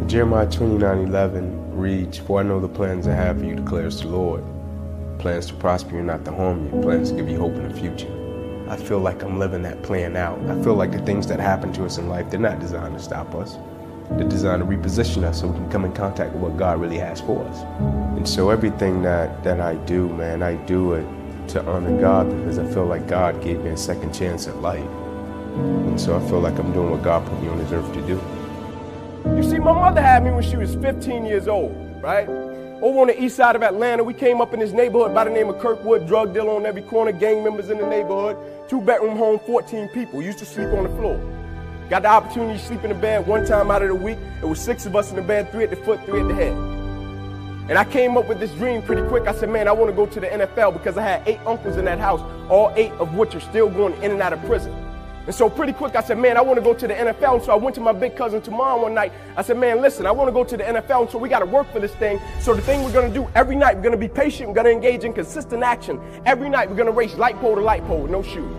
Jeremiah 29:11 reads, "For I know the plans I have for you, declares the Lord. Plans to prosper you, not to harm you. Plans to give you hope in the future." I feel like I'm living that plan out. I feel like the things that happen to us in life, they're not designed to stop us. They're designed to reposition us so we can come in contact with what God really has for us. And so everything that I do, man, I do it to honor God because I feel like God gave me a second chance at life. And so I feel like I'm doing what God put me on this earth to do. You see, my mother had me when she was 15 years old, right? Over on the east side of Atlanta, we came up in this neighborhood by the name of Kirkwood, drug dealer on every corner, gang members in the neighborhood, 2-bedroom home, 14 people, used to sleep on the floor. Got the opportunity to sleep in the bed one time out of the week. It was 6 of us in the bed, 3 at the foot, 3 at the head. And I came up with this dream pretty quick. I said, man, I want to go to the NFL because I had 8 uncles in that house, all 8 of which are still going in and out of prison. And so pretty quick, I said, man, I want to go to the NFL. And so I went to my big cousin Tamar one night. I said, man, listen, I want to go to the NFL. And so we got to work for this thing. So the thing we're going to do every night, we're going to be patient. We're going to engage in consistent action. Every night, we're going to race light pole to light pole with no shoes.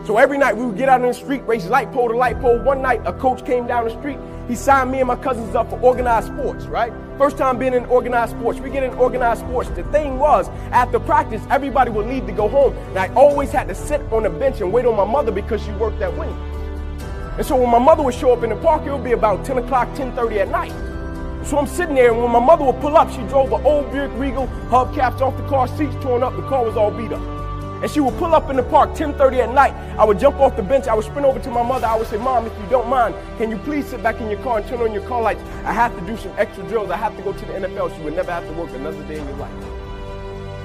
So every night we would get out on the street, race light pole to light pole. One night, a coach came down the street. He signed me and my cousins up for organized sports, right? First time being in organized sports. We get in organized sports. The thing was, after practice, everybody would leave to go home. And I always had to sit on the bench and wait on my mother because she worked at Wendy's. And so when my mother would show up in the park, it would be about 10 o'clock, 10:30 at night. So I'm sitting there, and when my mother would pull up, she drove an old Buick Regal, hubcaps off the car, seats torn up, the car was all beat up. And she would pull up in the park 10:30 at night. I would jump off the bench. I would sprint over to my mother. I would say, Mom, if you don't mind, can you please sit back in your car and turn on your car lights? I have to do some extra drills. I have to go to the NFL. She would never have to work another day in your life.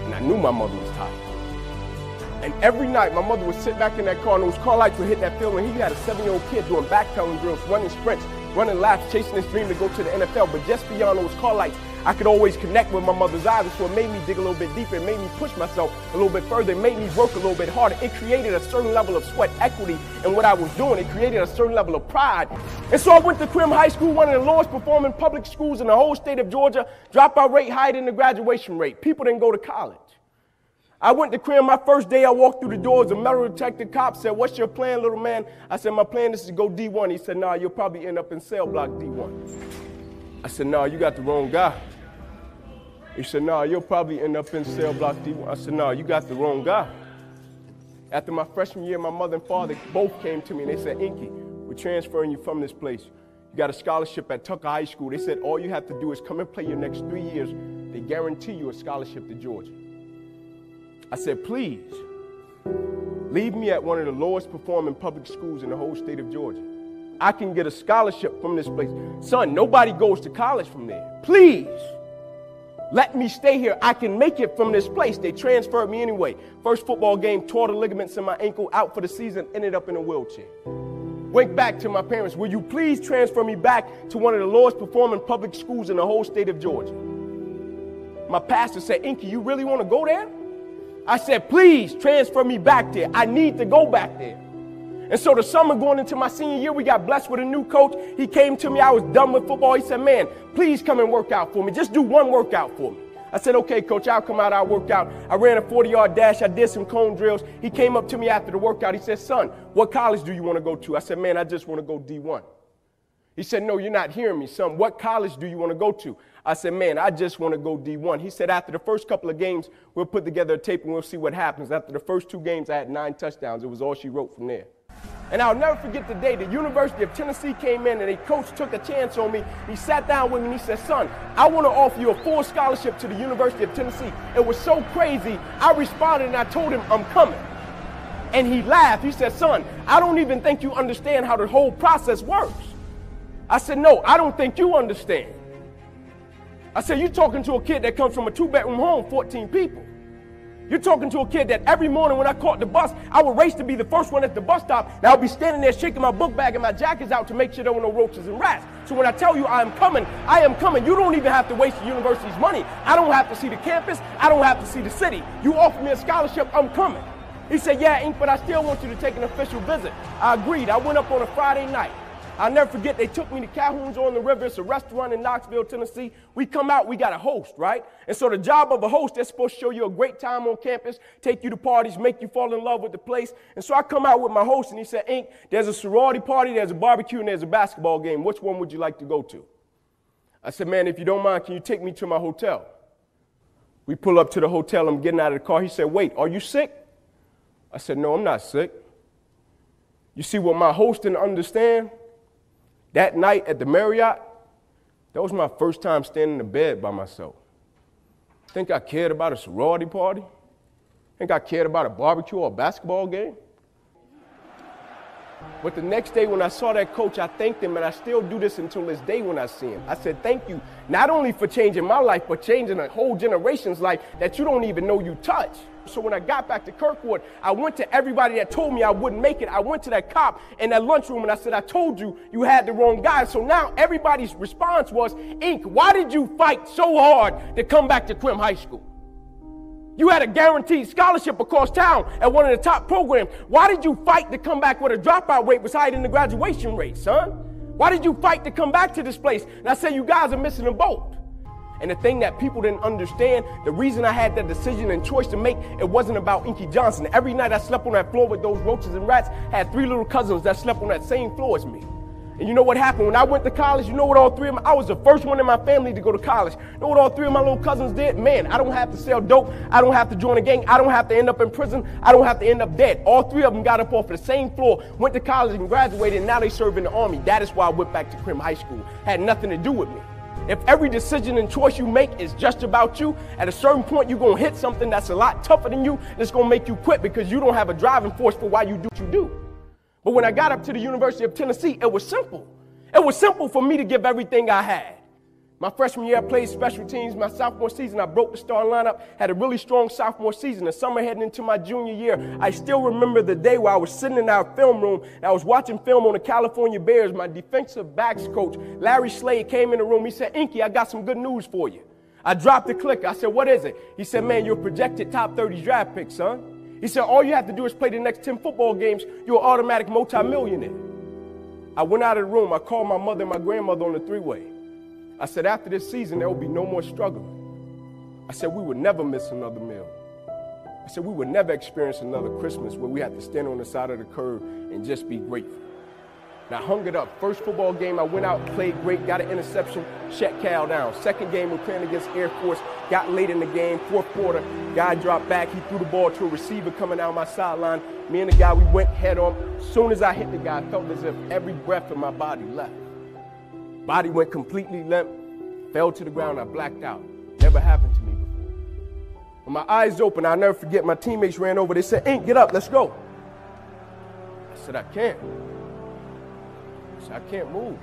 And I knew my mother was tired. And every night, my mother would sit back in that car, and those car lights would hit that field. And he had a 7-year-old kid doing backpedaling drills, running sprints, running laps, chasing his dream to go to the NFL. But just beyond those car lights, I could always connect with my mother's eyes. So it made me dig a little bit deeper. It made me push myself a little bit further. It made me work a little bit harder. It created a certain level of sweat equity in what I was doing. It created a certain level of pride. And so I went to Crim High School, one of the lowest performing public schools in the whole state of Georgia. Dropout rate higher than the graduation rate. People didn't go to college. I went to Crim. My first day, I walked through the doors. A metal detector cop said, "What's your plan, little man?" I said, "My plan is to go D1. He said, "Nah, you'll probably end up in cell block D1. I said, "Nah, you got the wrong guy." He said, "Nah, you'll probably end up in cell block D1. I said, "Nah, you got the wrong guy." After my freshman year, my mother and father both came to me and they said, "Inky, we're transferring you from this place. You got a scholarship at Tucker High School." They said, "All you have to do is come and play your next 3 years. They guarantee you a scholarship to Georgia." I said, "Please, leave me at one of the lowest performing public schools in the whole state of Georgia. I can get a scholarship from this place. Son, nobody goes to college from there. Please, let me stay here. I can make it from this place." They transferred me anyway. First football game, tore the ligaments in my ankle, out for the season, ended up in a wheelchair. Went back to my parents, "Will you please transfer me back to one of the lowest performing public schools in the whole state of Georgia?" My pastor said, "Inky, you really want to go there?" I said, "Please transfer me back there. I need to go back there." And so the summer going into my senior year, we got blessed with a new coach. He came to me. I was done with football. He said, "Man, please come and work out for me. Just do one workout for me." I said, "Okay, coach, I'll come out. I'll work out." I ran a 40-yard dash. I did some cone drills. He came up to me after the workout. He said, "Son, what college do you want to go to?" I said, "Man, I just want to go D1. He said, "No, you're not hearing me, son. What college do you want to go to?" I said, "Man, I just want to go D1. He said, "After the first couple of games, we'll put together a tape and we'll see what happens." After the first 2 games, I had 9 touchdowns. It was all she wrote from there. And I'll never forget the day the University of Tennessee came in and a coach took a chance on me. He sat down with me and he said, "Son, I want to offer you a full scholarship to the University of Tennessee." It was so crazy. I responded and I told him, "I'm coming." And he laughed. He said, "Son, I don't even think you understand how the whole process works." I said, "No, I don't think you understand." I said, "You're talking to a kid that comes from a 2-bedroom home, 14 people. You're talking to a kid that every morning when I caught the bus, I would race to be the first one at the bus stop, and I would be standing there shaking my book bag and my jackets out to make sure there were no roaches and rats. So when I tell you I am coming, I am coming. You don't even have to waste the university's money. I don't have to see the campus. I don't have to see the city. You offer me a scholarship, I'm coming." He said, "Yeah, Ink, but I still want you to take an official visit." I agreed. I went up on a Friday night. I'll never forget, they took me to Calhoun's on the River. It's a restaurant in Knoxville, Tennessee. We come out, we got a host, right? And so the job of a host, they're supposed to show you a great time on campus, take you to parties, make you fall in love with the place. And so I come out with my host, and he said, "Ink, there's a sorority party, there's a barbecue, and there's a basketball game. Which one would you like to go to?" I said, man, if you don't mind, can you take me to my hotel? We pull up to the hotel. I'm getting out of the car. He said, wait, are you sick? I said, no, I'm not sick. You see, what my host didn't understand, that night at the Marriott, that was my first time standing in bed by myself. Think I cared about a sorority party? Think I cared about a barbecue or a basketball game? But the next day when I saw that coach, I thanked him, and I still do this until this day when I see him. I said, thank you, not only for changing my life, but changing a whole generation's life that you don't even know you touch. So when I got back to Kirkwood, I went to everybody that told me I wouldn't make it. I went to that cop in that lunchroom and I said, I told you, you had the wrong guy. So now everybody's response was, Ink, why did you fight so hard to come back to Crim High School? You had a guaranteed scholarship across town at one of the top programs. Why did you fight to come back where the dropout rate was higher than the graduation rate, son? Why did you fight to come back to this place? And I said, you guys are missing a boat. And the thing that people didn't understand, the reason I had that decision and choice to make, it wasn't about Inky Johnson. Every night I slept on that floor with those roaches and rats. I had 3 little cousins that slept on that same floor as me. And you know what happened? When I went to college, you know what all 3 of them, I was the first one in my family to go to college. You know what all 3 of my little cousins did? Man, I don't have to sell dope. I don't have to join a gang. I don't have to end up in prison. I don't have to end up dead. All 3 of them got up off of the same floor, went to college and graduated, and now they serve in the Army. That is why I went back to Crim High School. Had nothing to do with me. If every decision and choice you make is just about you, at a certain point you're going to hit something that's a lot tougher than you, and it's going to make you quit because you don't have a driving force for why you do what you do. But when I got up to the University of Tennessee, it was simple. It was simple for me to give everything I had. My freshman year, I played special teams. My sophomore season, I broke the star lineup, had a really strong sophomore season. The summer heading into my junior year, I still remember the day where I was sitting in our film room, and I was watching film on the California Bears. My defensive backs coach, Larry Slade, came in the room. He said, Inky, I got some good news for you. I dropped the clicker. I said, what is it? He said, man, you're a projected top 30 draft pick, son. He said, all you have to do is play the next 10 football games. You're an automatic multimillionaire. I went out of the room. I called my mother and my grandmother on the 3-way. I said, after this season, there will be no more struggling. I said, we would never miss another meal. I said, we would never experience another Christmas where we had to stand on the side of the curb and just be grateful. And I hung it up. First football game, I went out, played great, got an interception, shut Cal down. Second game, we're playing against Air Force, got late in the game, 4th quarter, guy dropped back, he threw the ball to a receiver coming down my sideline. Me and the guy, we went head on. As soon as I hit the guy, I felt as if every breath in my body left. Body went completely limp, fell to the ground, I blacked out. Never happened to me before. When my eyes opened, I'll never forget, my teammates ran over, they said, Ink, get up, let's go. I said, I can't. I said, I can't move.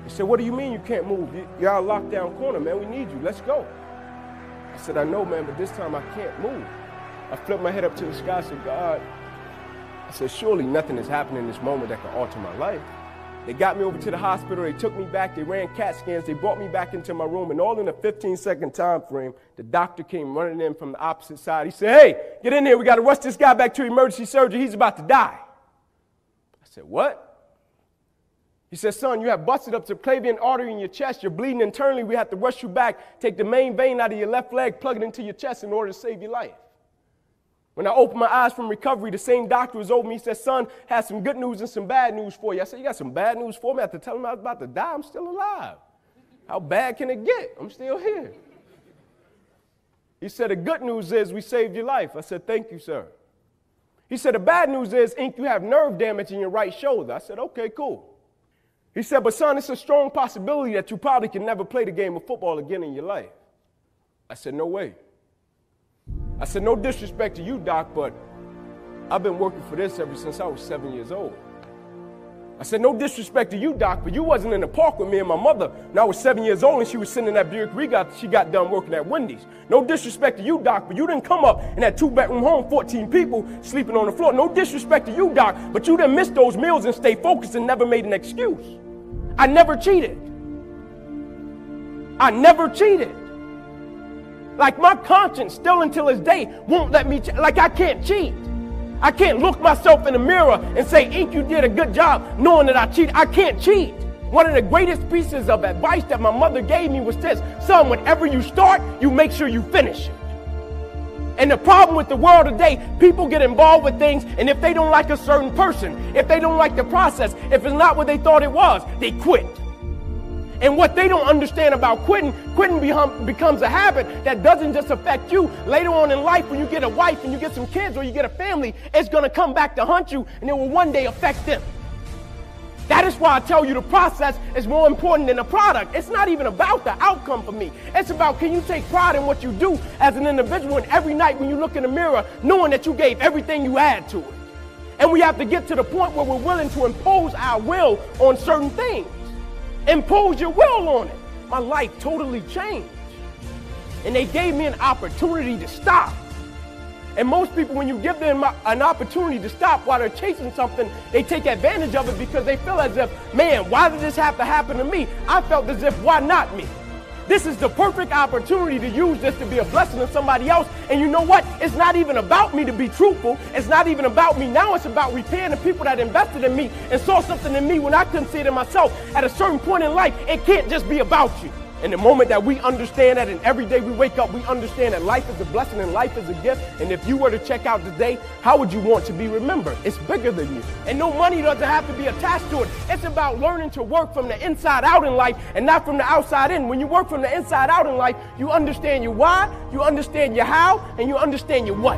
They said, what do you mean you can't move? You're out lockdown corner, man, we need you, let's go. I said, I know, man, but this time I can't move. I flipped my head up to the sky, I said, God, I said, surely nothing is happening in this moment that can alter my life. They got me over to the hospital, they took me back, they ran CAT scans, they brought me back into my room, and all in a 15-second time frame, the doctor came running in from the opposite side. He said, hey, get in here, we got to rush this guy back to emergency surgery, he's about to die. I said, what? He said, son, you have busted up the subclavian artery in your chest, you're bleeding internally, we have to rush you back, take the main vein out of your left leg, plug it into your chest in order to save your life. When I opened my eyes from recovery, the same doctor was over me. He said, son, has some good news and some bad news for you. I said, you got some bad news for me? I had to tell him I was about to die. I'm still alive. How bad can it get? I'm still here. He said, the good news is we saved your life. I said, thank you, sir. He said, the bad news is, Ink, you have nerve damage in your right shoulder. I said, okay, cool. He said, but son, it's a strong possibility that you probably can never play the game of football again in your life. I said, no way. I said, no disrespect to you, doc, but I've been working for this ever since I was 7 years old. I said, no disrespect to you, doc, but you wasn't in the park with me and my mother when I was 7 years old and she was sitting in that Buick Regal. She got done working at Wendy's. No disrespect to you, doc, but you didn't come up in that 2-bedroom home, 14 people sleeping on the floor. No disrespect to you, doc, but you didn't miss those meals and stay focused and never made an excuse. I never cheated. I never cheated. Like my conscience still until this day won't let me, like I can't cheat. I can't look myself in the mirror and say, Ink, you did a good job knowing that I cheated. I can't cheat. One of the greatest pieces of advice that my mother gave me was this: son, whenever you start, you make sure you finish it. And the problem with the world today, people get involved with things, and if they don't like a certain person, if they don't like the process, if it's not what they thought it was, they quit. And what they don't understand about quitting becomes a habit that doesn't just affect you. Later on in life, when you get a wife and you get some kids or you get a family, it's going to come back to hunt you, and it will one day affect them. That is why I tell you the process is more important than the product. It's not even about the outcome for me. It's about, can you take pride in what you do as an individual, and every night when you look in the mirror, knowing that you gave everything you had to it. And we have to get to the point where we're willing to impose our will on certain things. Impose your will on it. My life totally changed. And they gave me an opportunity to stop. And most people, when you give them an opportunity to stop while they're chasing something, they take advantage of it because they feel as if, man, why did this have to happen to me? I felt as if, why not me? This is the perfect opportunity to use this to be a blessing to somebody else. And you know what? It's not even about me, to be truthful. It's not even about me. Now it's about repaying the people that invested in me and saw something in me when I couldn't see it in myself. At a certain point in life, it can't just be about you. And the moment that we understand that, and every day we wake up, we understand that life is a blessing and life is a gift. And if you were to check out today, how would you want to be remembered? It's bigger than you. And no money doesn't have to be attached to it. It's about learning to work from the inside out in life and not from the outside in. When you work from the inside out in life, you understand your why, you understand your how, and you understand your what.